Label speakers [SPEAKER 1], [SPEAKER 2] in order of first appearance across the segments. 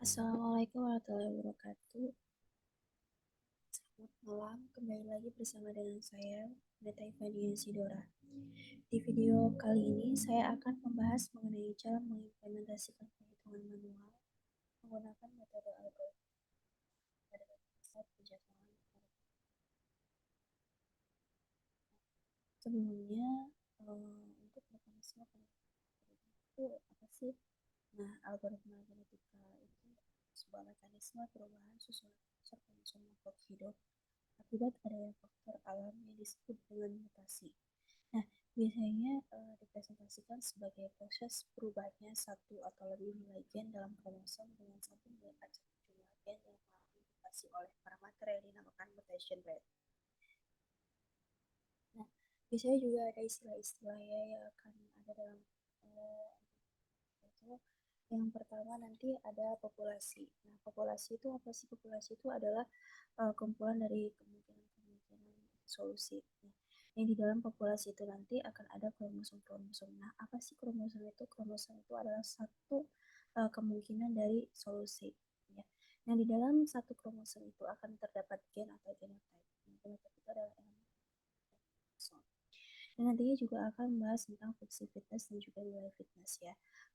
[SPEAKER 1] Assalamualaikum warahmatullahi wabarakatuh. Selamat malam, kembali lagi bersama dengan saya, Neta Ifania Sidora. Di video kali ini, saya akan membahas mengenai cara mengimplementasikan perhitungan manual menggunakan metode algoritma pada saat penjadwalan. Sebelumnya, untuk mekanisme itu apa sih? Nah, algoritma genetika itu sebuah mekanisme perubahan susunan kromosom makhluk hidup akibat adanya faktor alam yang disebut dengan mutasi. Nah, biasanya dipresentasikan sebagai proses berubahnya satu atau lebih nilai gen dalam kromosom dengan satu nilai acak jumlah gen yang mengalami mutasi oleh parameter yang dinamakan mutation rate. Nah, biasanya juga ada istilah-istilah ya yang akan ada dalam uh, itu. Yang pertama nanti ada populasi. Nah, populasi itu apa sih? Populasi itu adalah kumpulan dari kemungkinan-kemungkinan solusi. Nah, yang di dalam populasi itu nanti akan ada kromosom-kromosom. Nah, apa sih kromosom itu? Kromosom itu adalah satu kemungkinan dari solusi. Ya. Yang di dalam satu kromosom itu akan terdapat gen atau genotype. Nah, genotype itu adalah elemen kromosom. Dan nantinya juga akan membahas tentang fungsi fitness dan juga nilai fitness ya.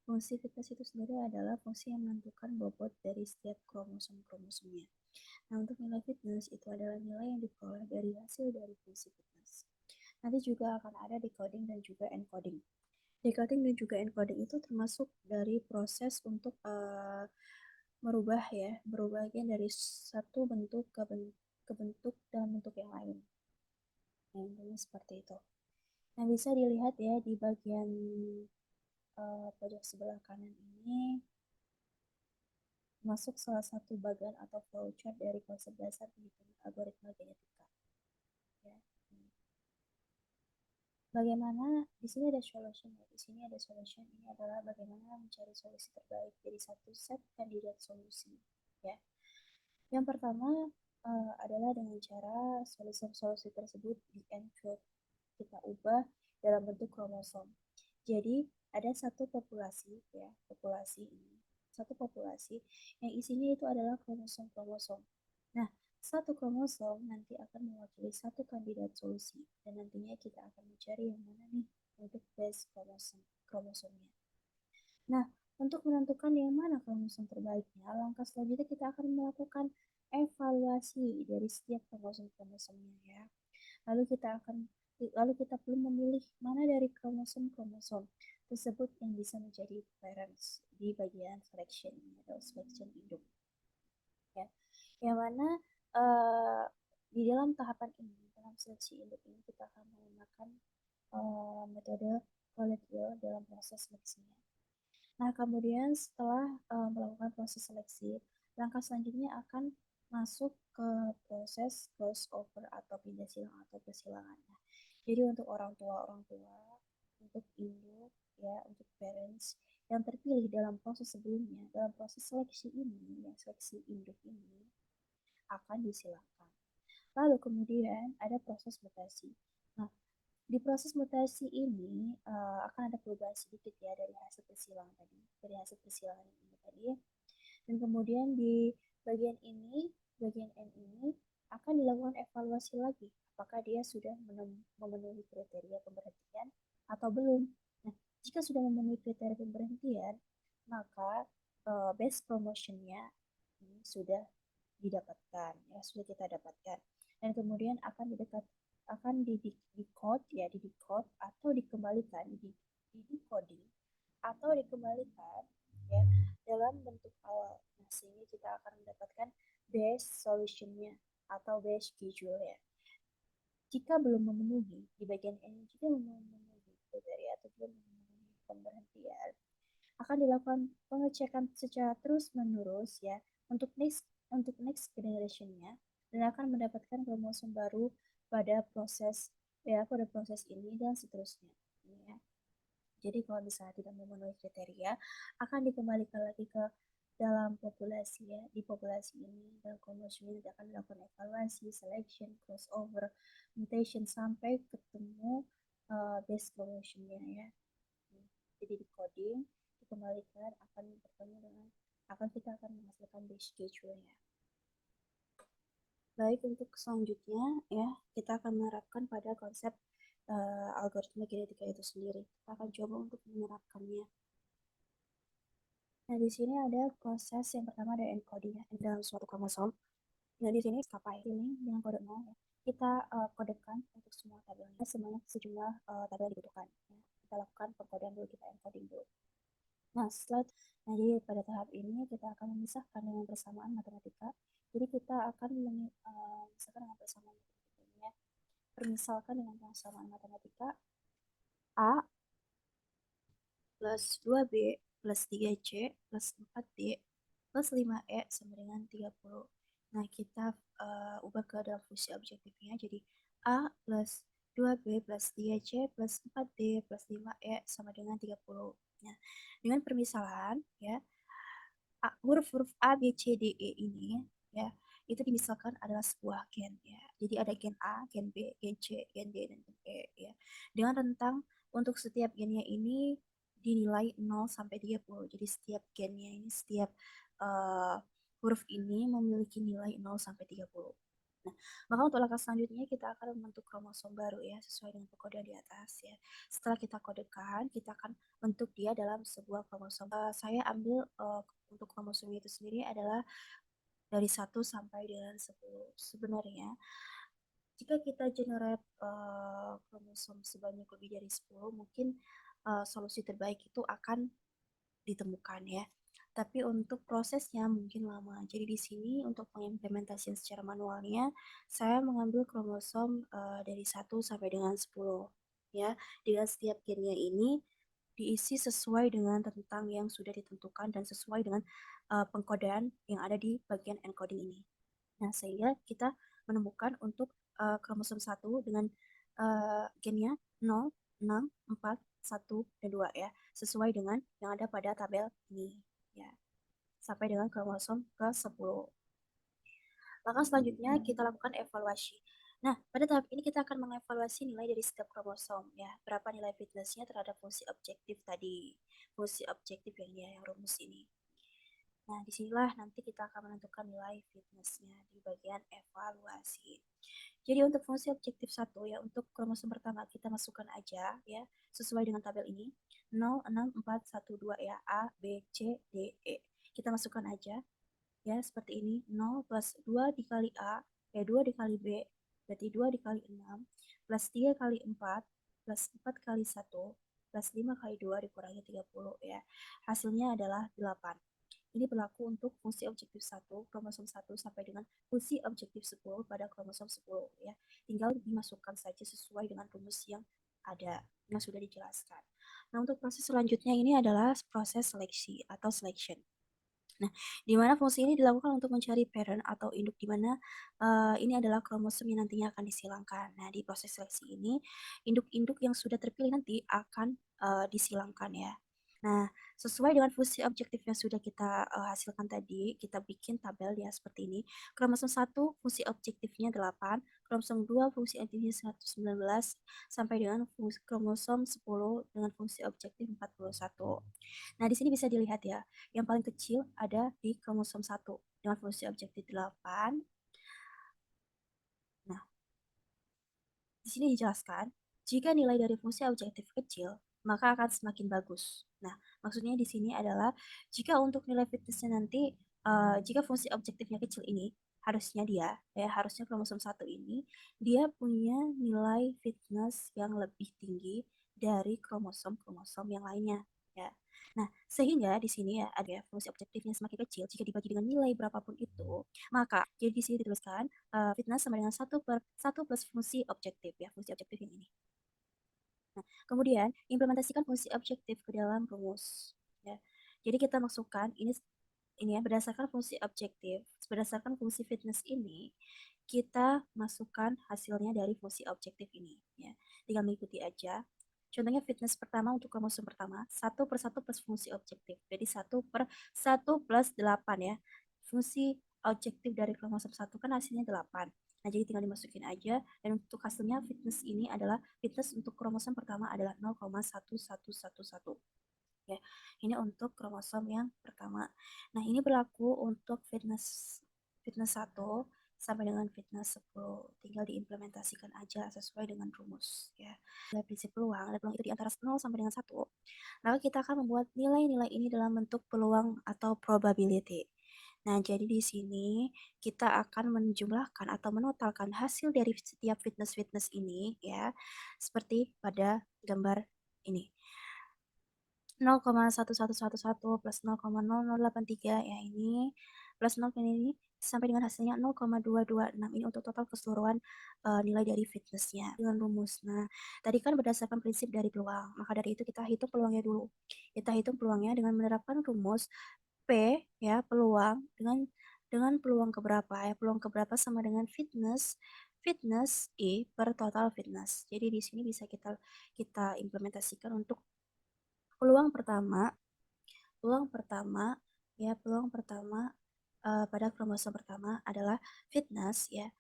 [SPEAKER 1] Fungsi fitness itu sendiri adalah fungsi yang menentukan bobot dari setiap kromosom-kromosomnya. Nah, untuk nilai fitness itu adalah nilai yang diperoleh dari hasil dari fungsi fitness. Nanti juga akan ada decoding dan juga encoding. Decoding dan juga encoding itu termasuk dari proses untuk merubah ya, berubahnya dari satu bentuk ke bentuk dalam bentuk yang lain. Nah, intinya seperti itu. Nah, bisa dilihat ya di bagian pojok sebelah kanan ini masuk salah satu bagian atau flowchart dari konsep dasar penghitungan algoritma genetika. Ya. Bagaimana di sini ada solution ya. Di sini ada solution ini adalah bagaimana mencari solusi terbaik dari satu set kandidat solusi. Ya. Yang pertama adalah dengan cara solusi tersebut di encode kita ubah dalam bentuk kromosom. Jadi ada satu populasi ya, populasi ini, satu populasi yang isinya itu adalah kromosom-kromosom. Nah, satu kromosom nanti akan mewakili satu kandidat solusi dan nantinya kita akan mencari yang mana nih untuk base kromosomnya. Nah, untuk menentukan yang mana kromosom terbaiknya, langkah selanjutnya kita akan melakukan evaluasi dari setiap kromosom-kromosomnya ya. Lalu kita akan lalu kita perlu memilih mana dari kromosom-kromosom tersebut yang bisa menjadi parents di bagian selection atau selection induk ya. Yang mana uh, di dalam tahapan ini, dalam seleksi induk ini kita akan menggunakan metode Collet-Wheel dalam proses seleksinya. Nah, kemudian setelah melakukan proses seleksi, langkah selanjutnya akan masuk ke proses crossover atau pindah silang atau persilangan. Nah, jadi untuk orang tua, untuk induk, ya, untuk parents yang terpilih dalam proses sebelumnya, dalam proses seleksi ini, ya, seleksi induk ini akan disilangkan. Lalu kemudian ada proses mutasi. Nah, di proses mutasi ini akan ada perubahan sedikit ya dari hasil persilangan tadi, dari hasil persilangan ini tadi. Dan kemudian di bagian ini, bagian N ini akan dilakukan evaluasi lagi, apakah dia sudah memenuhi kriteria pemberhentian atau belum. Nah, jika sudah memenuhi kriteria pemberhentian, maka base promotionnya ini sudah didapatkan, ya sudah kita dapatkan. Dan kemudian akan di code ya, di decode atau dikembalikan di decoding atau dikembalikan ya dalam bentuk awal. Nah, sehingga kita akan mendapatkan base solutionnya atau base schedule ya. Jika belum memenuhi di bagian ini, jika belum memenuhi kriteria atau belum memenuhi pemberhentian, akan dilakukan pengecekan secara terus menerus ya untuk next generationnya dan akan mendapatkan kromosom baru pada proses pada proses ini dan seterusnya ya. Jadi kalau misalnya tidak memenuhi kriteria, akan dikembalikan lagi ke dalam populasi ya. Di populasi ini, dalam kromosom ini akan dilakukan evaluasi, selection, crossover, mutation sampai ketemu base chromosomnya ya. Jadi di coding, dikembalikan akan bertemu dengan kita akan menghasilkan base schedule-nya. Baik, untuk selanjutnya ya, kita akan menerapkan pada konsep algoritma genetika itu sendiri. Kita akan coba untuk menerapkannya. Nah, di sini ada proses yang pertama, ada encoding ya, dalam suatu kromosom. Nah, di sini SKPI ini dengan kode 0 ya. Kita kodekan untuk semua tabelnya sebanyak sejumlah tabel yang dibutuhkan. Ya. Kita lakukan pengkodean dulu, kita encoding dulu. Nah, jadi pada tahap ini kita akan memisahkan dengan persamaan matematika. Jadi kita akan memisahkan dengan persamaan matematika ya. Permisalkan dengan persamaan matematika A plus 2B plus 3C plus 4D plus 5E sama dengan 30. Nah, kita ubah ke dalam fungsi objektifnya. Jadi A plus 2B plus 3C plus 4D plus 5E sama dengan 30. Nah, dengan permisalan ya, huruf-huruf A, B, C, D, E ini ya, itu dimisalkan adalah sebuah gen ya. Jadi ada gen A, gen B, gen C, gen D, dan gen E ya. Dengan rentang untuk setiap gennya ini dinilai 0 sampai 30. Jadi setiap gennya ini, setiap uh, huruf ini memiliki nilai 0 sampai 30. Nah, maka untuk langkah selanjutnya kita akan membentuk kromosom baru ya, sesuai dengan kode di atas ya. Setelah kita kodekan, kita akan bentuk dia dalam sebuah kromosom. Saya ambil untuk kromosom itu sendiri adalah dari 1 sampai dengan 10. Sebenarnya, jika kita generate kromosom sebanyak lebih dari 10, mungkin solusi terbaik itu akan ditemukan ya. Tapi untuk prosesnya mungkin lama. Jadi di sini untuk pengimplementasian secara manualnya, saya mengambil kromosom dari 1 sampai dengan 10 ya. Dengan setiap gennya ini diisi sesuai dengan tentang yang sudah ditentukan dan sesuai dengan pengkodean yang ada di bagian encoding ini. Nah, sehingga kita menemukan untuk kromosom 1 dengan gennya 0, 6, 4, 1, dan 2 ya, sesuai dengan yang ada pada tabel ini ya, sampai dengan kromosom ke-10. Maka selanjutnya kita lakukan evaluasi. Nah, pada tahap ini kita akan mengevaluasi nilai dari setiap kromosom ya, berapa nilai fitnessnya terhadap fungsi objektif tadi, fungsi objektif yang dia yang rumus ini. Nah, disinilah nanti kita akan menentukan nilai fitnessnya di bagian evaluasi. Jadi untuk fungsi objektif 1 ya, untuk kromosom pertama kita masukkan aja ya, sesuai dengan tabel ini, 0, 6, 4, 1, 2 ya, A, B, C, D, E. Kita masukkan aja ya, seperti ini, 0 plus 2 dikali A, 2 dikali B, berarti 2 dikali 6, plus 3 kali 4, plus 4 kali 1, plus 5 kali 2 dikurangi 30 ya. Hasilnya adalah 8. Ini berlaku untuk fungsi objektif 1, kromosom 1 sampai dengan fungsi objektif 10 pada kromosom 10 ya. Tinggal dimasukkan saja sesuai dengan rumus yang ada, yang sudah dijelaskan. Nah, untuk proses selanjutnya ini adalah proses seleksi atau selection. Nah, di mana fungsi ini dilakukan untuk mencari parent atau induk di mana ini adalah kromosom yang nantinya akan disilangkan. Nah, di proses seleksi ini, induk-induk yang sudah terpilih nanti akan disilangkan ya. Nah, sesuai dengan fungsi objektif yang sudah kita hasilkan tadi, kita bikin tabel ya seperti ini. Kromosom 1 fungsi objektifnya 8, kromosom 2 fungsi objektifnya 119, sampai dengan kromosom 10 dengan fungsi objektif 41. Nah, di sini bisa dilihat ya, yang paling kecil ada di kromosom 1 dengan fungsi objektif 8. Nah, di sini dijelaskan, jika nilai dari fungsi objektif kecil, maka akan semakin bagus. Nah, maksudnya di sini adalah jika untuk nilai fitnessnya nanti, jika fungsi objektifnya kecil ini, harusnya kromosom 1 ini, dia punya nilai fitness yang lebih tinggi dari kromosom-kromosom yang lainnya. Ya. Nah, sehingga di sini ya ada fungsi objektifnya semakin kecil jika dibagi dengan nilai berapapun itu, maka jadi di sini dituliskan fitness sama dengan 1 plus fungsi objektif ya, fungsi objektif yang ini. Nah, kemudian implementasikan fungsi objektif ke dalam rumus ya. Jadi kita masukkan ini ya, berdasarkan fungsi objektif, berdasarkan fungsi fitness ini, kita masukkan hasilnya dari fungsi objektif ini ya. Tinggal mengikuti aja. Contohnya fitness pertama untuk kromosom pertama, 1/1 plus fungsi objektif. Jadi 1/1 plus 8 ya. Fungsi objektif dari kromosom 1 kan hasilnya 8. Nah, jadi tinggal dimasukin aja. Dan untuk hasilnya fitness ini adalah, fitness untuk kromosom pertama adalah 0,1111. ya. Ini untuk kromosom yang pertama. Nah, ini berlaku untuk fitness fitness 1 sampai dengan fitness 10. Tinggal diimplementasikan aja sesuai dengan rumus ya. Ada prinsip peluang, ada peluang itu di antara 0 sampai dengan 1. Maka kita akan membuat nilai-nilai ini dalam bentuk peluang atau probability. Nah, jadi di sini kita akan menjumlahkan atau menotalkan hasil dari setiap fitness-fitness ini ya, seperti pada gambar ini. 0,1111 plus 0,0083 ya ini plus 0 ini sampai dengan hasilnya 0,226 ini untuk total keseluruhan nilai dari fitnessnya dengan rumus. Nah, tadi kan berdasarkan prinsip dari peluang, maka dari itu kita hitung peluangnya dulu. Kita hitung peluangnya dengan menerapkan rumus P ya peluang dengan peluang keberapa ya peluang keberapa sama dengan fitness fitness I per total fitness. Jadi di sini bisa kita kita implementasikan untuk peluang pertama, peluang pertama ya, peluang pertama pada kromosom pertama adalah fitness ya.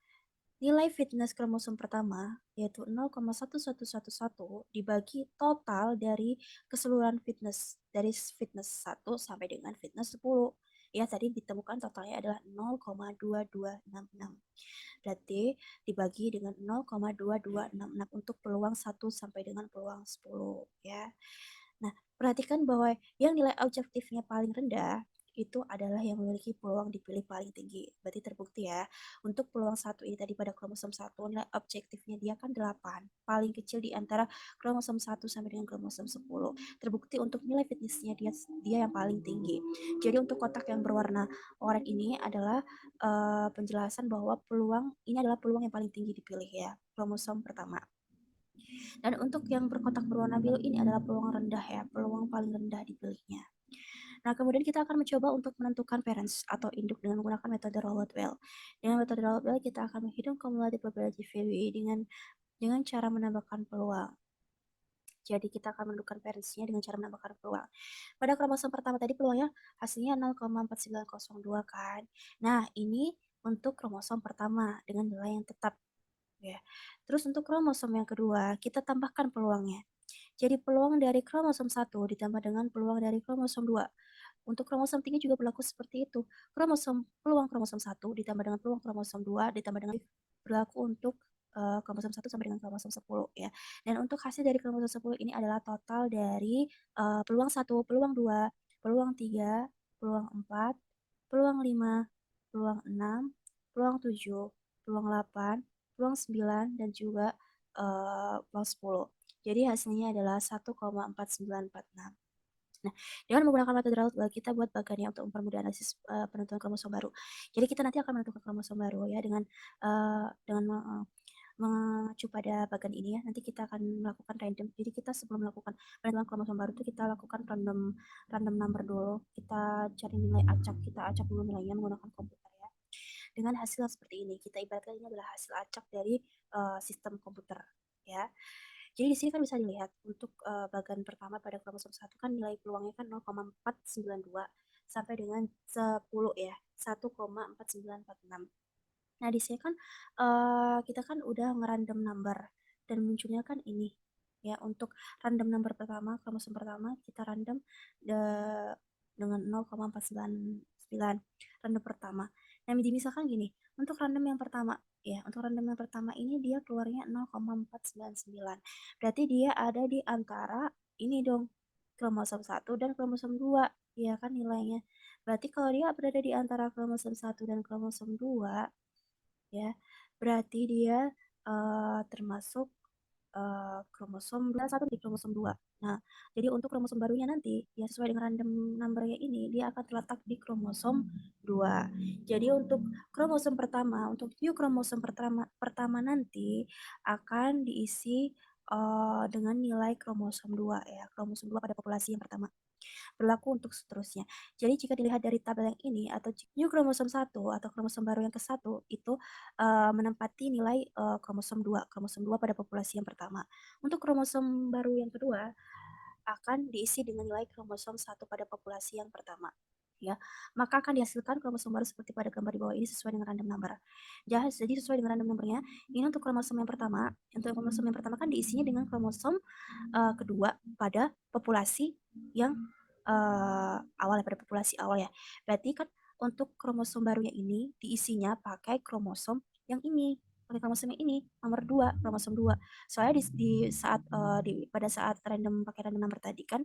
[SPEAKER 1] Nilai fitness kromosom pertama yaitu 0,1111 dibagi total dari keseluruhan fitness dari fitness 1 sampai dengan fitness 10. Ya, tadi ditemukan totalnya adalah 0,2266. Berarti dibagi dengan 0,2266 untuk peluang 1 sampai dengan peluang 10 ya. Nah, perhatikan bahwa yang nilai objektifnya paling rendah itu adalah yang memiliki peluang dipilih paling tinggi. Berarti terbukti ya, untuk peluang 1 ini tadi pada kromosom 1, nilai objektifnya dia kan 8. Paling kecil di antara kromosom 1 sampai dengan kromosom 10. Terbukti untuk nilai fitnessnya dia dia yang paling tinggi. Jadi untuk kotak yang berwarna oranye ini adalah penjelasan bahwa peluang ini adalah peluang yang paling tinggi dipilih ya, kromosom pertama. Dan untuk yang berkotak berwarna biru ini adalah peluang rendah ya, peluang paling rendah dipilihnya. Nah, kemudian kita akan mencoba untuk menentukan parents atau induk dengan menggunakan metode Rowland-Weil. Dengan metode Rowland-Weil kita akan menghitung cumulative probability value dengan cara menambahkan peluang. Jadi kita akan menentukan parentsnya dengan cara menambahkan peluang. Pada kromosom pertama tadi peluangnya hasilnya 0,4902 kan. Nah, ini untuk kromosom pertama dengan nilai yang tetap ya. Terus untuk kromosom yang kedua, kita tambahkan peluangnya. Jadi peluang dari kromosom 1 ditambah dengan peluang dari kromosom 2. Untuk kromosom 3 juga berlaku seperti itu. Peluang kromosom 1 ditambah dengan peluang kromosom 2 ditambah dengan berlaku untuk kromosom 1 sampai dengan kromosom 10 ya. Dan untuk hasil dari kromosom 10 ini adalah total dari peluang 1, peluang 2, peluang 3, peluang 4, peluang 5, peluang 6, peluang 7, peluang 8, peluang 9 dan juga peluang 10. Jadi hasilnya adalah 1,4946. Nah, dengan menggunakan metode Rowland kita buat bagannya untuk mempermudah analisis penentuan kromosom baru. Jadi kita nanti akan menentukan kromosom baru ya dengan mengacu pada bagan ini ya. Nanti kita akan melakukan random. Jadi kita sebelum melakukan penentuan kromosom baru itu kita lakukan random random number dulu. Kita cari nilai acak, kita acak dulu nilainya menggunakan komputer ya. Dengan hasil seperti ini, kita ibaratkan ini adalah hasil acak dari sistem komputer ya. Jadi di sini kan bisa dilihat untuk bagan pertama pada kromosom 1 kan nilai peluangnya kan 0,492 sampai dengan 10 ya, 1,4946. Nah, di sini kan kita kan udah ngerandom number dan munculnya kan ini ya untuk random number pertama, kromosom pertama kita random dengan 0,499 random pertama. Nah, misalkan gini, untuk random yang pertama ya, untuk random yang pertama ini dia keluarnya 0,499. Berarti dia ada di antara ini dong, kromosom 1 dan kromosom 2 ya kan nilainya. Berarti kalau dia berada di antara kromosom 1 dan kromosom 2 ya, berarti dia termasuk kromosom 1 di kromosom 2. Nah, jadi untuk kromosom barunya nanti, ya sesuai dengan random numbernya ini, dia akan terletak di kromosom 2. Jadi untuk kromosom pertama, untuk new kromosom pertama nanti akan diisi dengan nilai kromosom 2 ya, kromosom 2 pada populasi yang pertama berlaku untuk seterusnya. Jadi jika dilihat dari tabel yang ini atau new kromosom 1 atau kromosom baru yang ke-1 itu menempati nilai kromosom 2 pada populasi yang pertama. Untuk kromosom baru yang kedua akan diisi dengan nilai kromosom 1 pada populasi yang pertama. ya, maka akan dihasilkan kromosom baru seperti pada gambar di bawah ini sesuai dengan random number. Jadi sesuai dengan random numbernya, ini untuk kromosom yang pertama. Untuk kromosom yang pertama kan diisinya dengan kromosom kedua pada populasi yang awal pada populasi awal ya. Berarti kan untuk kromosom barunya ini diisinya pakai kromosom yang ini, pakai kromosom yang ini nomor 2, kromosom 2. Soalnya di saat pada saat pakai random number tadi kan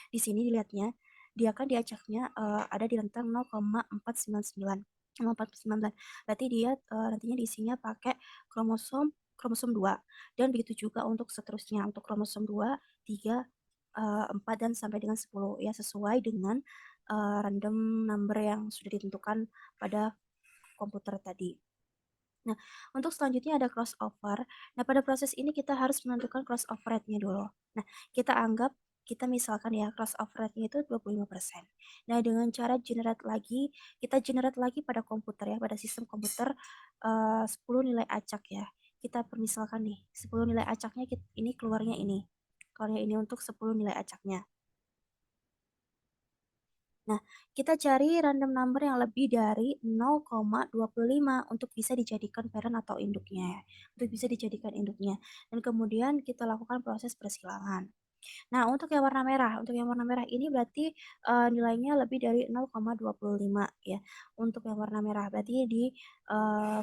[SPEAKER 1] di sini dilihatnya dia kan diacaknya ada di rentang 0,499. 0,499. Berarti dia nantinya diisinya pakai kromosom kromosom 2. Dan begitu juga untuk seterusnya untuk kromosom 2, 3, 4 dan sampai dengan 10 ya sesuai dengan random number yang sudah ditentukan pada komputer tadi. Nah, untuk selanjutnya ada crossover. Nah, pada proses ini kita harus menentukan crossover rate-nya dulu. Nah, kita misalkan ya crossover rate-nya itu 25%. Nah, dengan cara kita generate lagi pada komputer ya, pada sistem komputer 10 nilai acak ya. Kita permisalkan nih, 10 nilai acaknya ini keluarnya ini. Keluarnya ini untuk 10 nilai acaknya. Nah, kita cari random number yang lebih dari 0,25 untuk bisa dijadikan parent atau induknya. Untuk bisa dijadikan induknya. Dan kemudian kita lakukan proses persilangan. Nah, untuk yang warna merah ini berarti nilainya lebih dari 0,25 ya. Untuk yang warna merah berarti di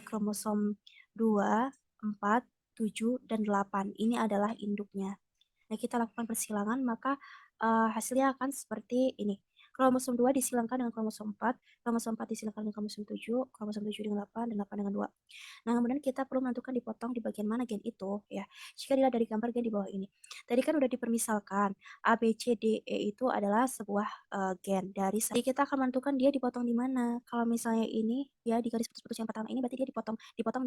[SPEAKER 1] kromosom 2, 4, 7, dan 8. Ini adalah induknya. Nah, kita lakukan persilangan, maka hasilnya akan seperti ini. Kromosom 2 disilangkan dengan kromosom 4, kromosom 4 disilangkan dengan kromosom 7, kromosom 7 dengan 8, dan 8 dengan 2. Nah, kemudian kita perlu menentukan dipotong di bagian mana gen itu, ya. Jika dilihat dari gambar gen di bawah ini. Tadi kan udah dipermisalkan, A, B, C, D, E itu adalah sebuah gen dari jadi kita akan menentukan dia dipotong di mana. Kalau misalnya ini, ya di garis putus-putus yang pertama ini berarti dia dipotong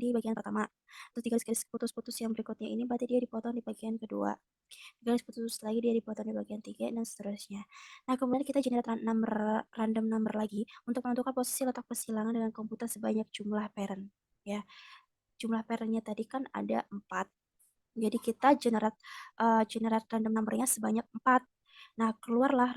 [SPEAKER 1] di bagian pertama. Terus di garis-garis putus-putus yang berikutnya ini berarti dia dipotong di bagian kedua. Garis putus lagi dia dipotong di bagian 3 dan seterusnya. Nah, kemudian kita generate random number lagi untuk menentukan posisi letak persilangan dengan komputer sebanyak jumlah parent ya. Jumlah parentnya tadi kan ada 4. Jadi kita generate random numbernya sebanyak 4. Nah, keluarlah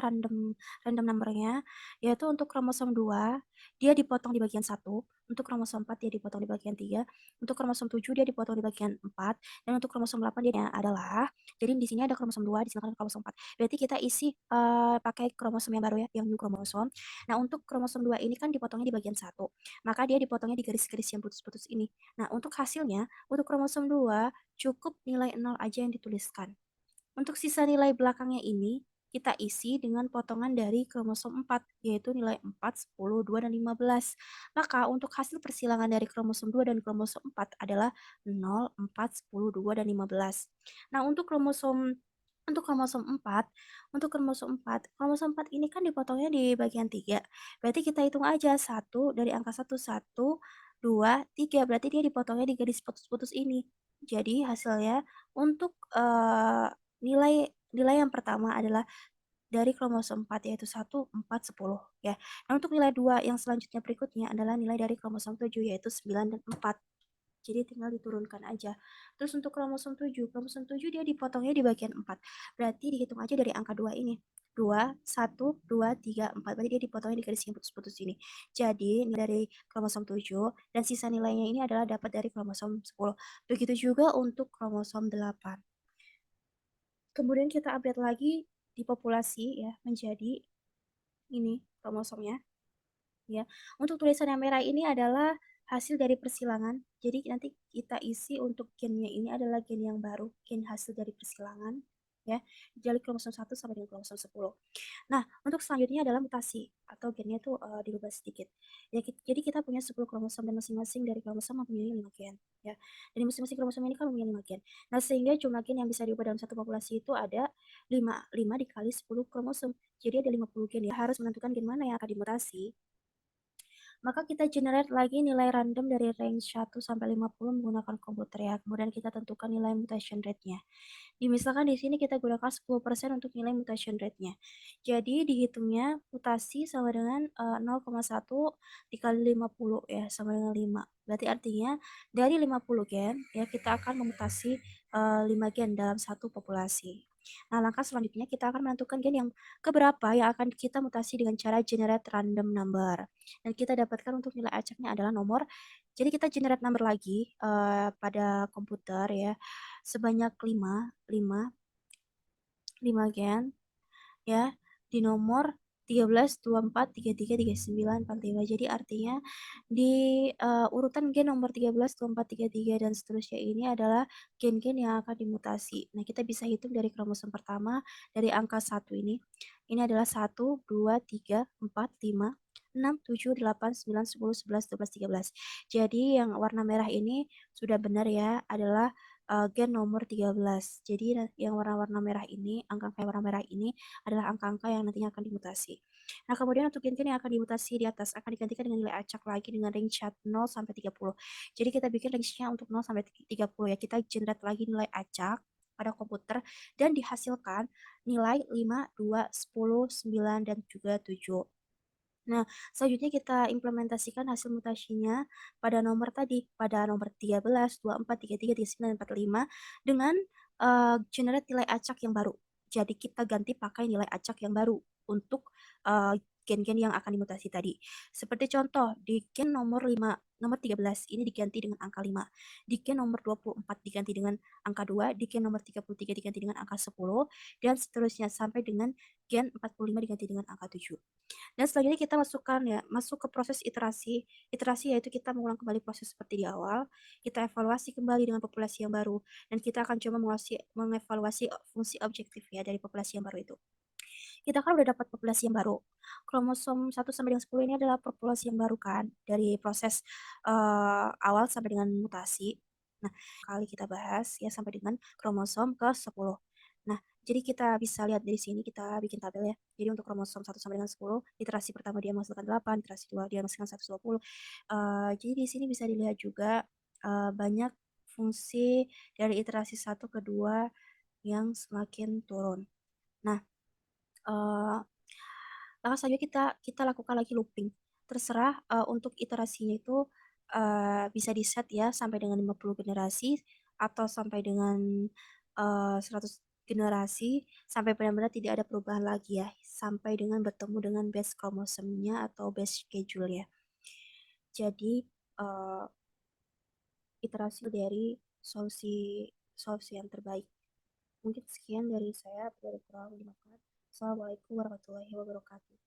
[SPEAKER 1] random numbernya yaitu untuk kromosom 2 dia dipotong di bagian 1, untuk kromosom 4 dia dipotong di bagian 3, untuk kromosom 7 dia dipotong di bagian 4, dan untuk kromosom 8 dia adalah jadi di sini ada kromosom 2 disilakan kromosom 4. Berarti kita isi pakai kromosom yang baru ya, yang new kromosom. Nah, untuk kromosom 2 ini kan dipotongnya di bagian 1. Maka dia dipotongnya di garis-garis yang putus-putus ini. Nah, untuk hasilnya untuk kromosom 2 cukup nilai 0 aja yang dituliskan. Untuk sisa nilai belakangnya ini, kita isi dengan potongan dari kromosom 4, yaitu nilai 4, 10, 2, dan 15. Maka untuk hasil persilangan dari kromosom 2 dan kromosom 4 adalah 0, 4, 10, 2, dan 15. Nah, untuk kromosom 4, kromosom 4 ini kan dipotongnya di bagian 3. Berarti kita hitung aja 1 dari angka 1, 1, 2, 3. Berarti dia dipotongnya di garis putus-putus ini. Jadi hasilnya untuk nilai nilai yang pertama adalah dari kromosom 4 yaitu 1, 4, 10 ya. Nah, untuk nilai 2 yang selanjutnya berikutnya adalah nilai dari kromosom 7 yaitu 9 dan 4. Jadi tinggal diturunkan aja. Terus untuk kromosom 7 dia dipotongnya di bagian 4. Berarti dihitung aja dari angka 2 ini. 2, 1, 2, 3, 4. Berarti dia dipotongnya di garis yang putus-putus ini. Jadi nilai dari kromosom 7 dan sisa nilainya ini adalah dapat dari kromosom 10. Begitu juga untuk kromosom 8. Kemudian kita update lagi di populasi ya menjadi ini kromosomnya ya. Untuk tulisan yang merah ini adalah hasil dari persilangan. Jadi nanti kita isi untuk gennya ini adalah gen yang baru, gen hasil dari persilangan ya. Dari kromosom 1 sampai dengan kromosom 10. Nah, untuk selanjutnya adalah mutasi atau gennya itu dirubah sedikit. Ya, jadi kita punya 10 kromosom dan masing-masing dari kromosom mempunyai 5 gen. Ya. Dari masing-masing kromosom ini kan mempunyai 5 gen. Nah, sehingga jumlah gen yang bisa diubah dalam satu populasi itu ada 5 dikali 10 kromosom. Jadi ada 50 gen ya. Harus menentukan gen mana yang akan dimutasi. Maka kita generate lagi nilai random dari range 1 sampai 50 menggunakan komputer ya. Kemudian kita tentukan nilai mutation rate-nya. Misalkan di sini kita gunakan 10% untuk nilai mutation rate-nya. Jadi dihitungnya mutasi sama dengan 0,1 dikali 50 ya, sama dengan 5. Berarti artinya dari 50 gen ya kita akan memutasi 5 gen dalam satu populasi. Nah, langkah selanjutnya kita akan menentukan gen yang keberapa yang akan kita mutasi dengan cara generate random number. Dan kita dapatkan untuk nilai acaknya adalah nomor. Jadi kita generate number lagi pada komputer ya sebanyak 5 gen ya di nomor 13, 24, 33, 39, 45. Jadi artinya di urutan gen nomor 13, 24, 33 dan seterusnya ini adalah gen-gen yang akan dimutasi. Nah, kita bisa hitung dari kromosom pertama dari angka 1 ini. Ini adalah 1, 2, 3, 4, 5, 6, 7, 8, 9, 10, 11, 12, 13. Jadi yang warna merah ini sudah benar ya, adalah gen nomor 13. Jadi yang warna-warna merah ini, angka-angka yang warna merah ini adalah angka-angka yang nantinya akan dimutasi. Nah, kemudian untuk gen-gen yang akan dimutasi di atas akan digantikan dengan nilai acak lagi dengan range 0 sampai 30. Jadi kita bikin range-nya untuk 0 sampai 30 ya. Kita generate lagi nilai acak pada komputer dan dihasilkan nilai 5, 2, 10, 9, dan juga 7. Nah, selanjutnya kita implementasikan hasil mutasinya pada nomor tadi, pada nomor 13, 24, 33, 39, 45 dengan generate nilai acak yang baru. Jadi kita ganti pakai nilai acak yang baru untuk gen-gen yang akan dimutasi tadi. Seperti contoh, di gen nomor 5, nomor 13 ini diganti dengan angka 5. Di gen nomor 24 diganti dengan angka 2, di gen nomor 33 diganti dengan angka 10, dan seterusnya sampai dengan gen 45 diganti dengan angka 7. Dan selanjutnya kita masuk ke proses iterasi. Iterasi yaitu kita mengulang kembali proses seperti di awal, kita evaluasi kembali dengan populasi yang baru, dan kita akan coba mengevaluasi fungsi objektif ya dari populasi yang baru itu. Kita kan udah dapat populasi yang baru. Kromosom 1 sampai dengan 10 ini adalah populasi yang baru kan dari proses awal sampai dengan mutasi. Nah, kali kita bahas ya sampai dengan kromosom ke-10. Nah, jadi kita bisa lihat dari sini kita bikin tabel ya. Jadi untuk kromosom 1 sampai dengan 10, iterasi pertama dia menghasilkan 8, iterasi 2 dia menghasilkan 120. Jadi di sini bisa dilihat juga banyak fungsi dari iterasi 1 ke 2 yang semakin turun. Nah, uh, langkah selanjutnya kita lakukan lagi looping. Terserah untuk iterasinya itu bisa di set ya sampai dengan 50 generasi atau sampai dengan 100 generasi sampai benar-benar tidak ada perubahan lagi ya sampai dengan bertemu dengan base chromosome-nya atau base schedule ya. Jadi uh, iterasi dari solusi solusi yang terbaik. Mungkin sekian dari saya, dari kurang dimakan. Assalamualaikum warahmatullahi wabarakatuh.